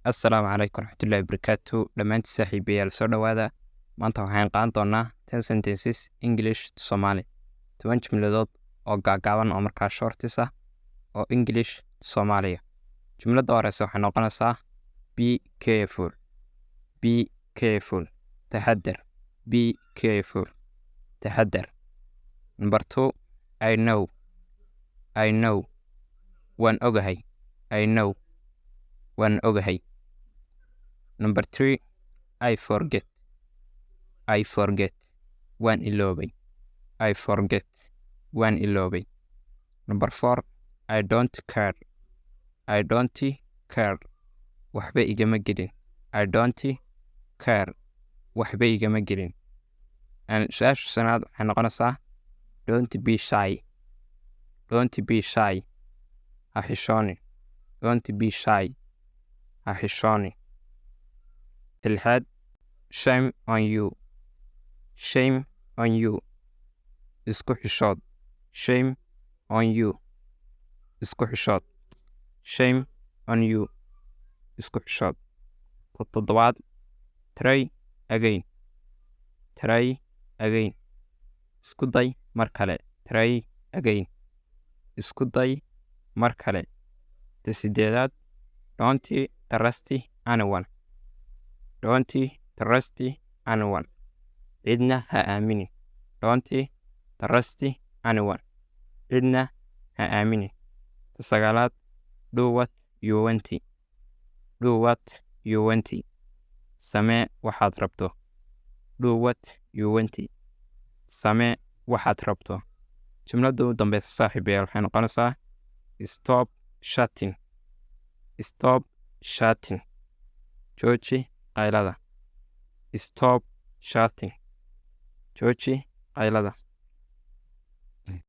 Assalaamu calaykum waraxmatullaahi wabarakaatu dhammaantiin saaxiibayaal soo dhowaada maanta waxaan qaadan doonaa 10 sentences English to Somali 10 jumladood oo gaagaaban oo markaa shortis ah oo English to Soomaaliya. Jumladda horeysa waxay noqonaysaa be careful, be careful, taxadar, be careful, taxadar. Number 2, I know, waan ogahay, I know, waan ogahay. Number 3, I forget, waan iloobay, I forget, waan iloobay. Number 4, I don't care, waxba igama gelin, I don't care, waxba igama gelin. Su-aasha shanaad waxay noqonaysaa don't be shy, ha xishoonin, don't be shy, ha xishoonin. Lixaad, shame on you, isku xishood, shame on you, isku xishood, shame on you, isku xishood. Toddobaad, try again, isku day mar kale, try again, isku day mar kale. Sideedaad, don't trust anyone, cidna ha aaminin, don't trust anyone, cidna ha aaminin. Sagaalaad, do what you want, samee waxaad rabto, do what you want, samee waxaad rabto. Jumladda ugu dambeysa saaxiibayaal waxay noqonaysaa stop shouting, jooji qaylada, stop shouting, jooji qaylada.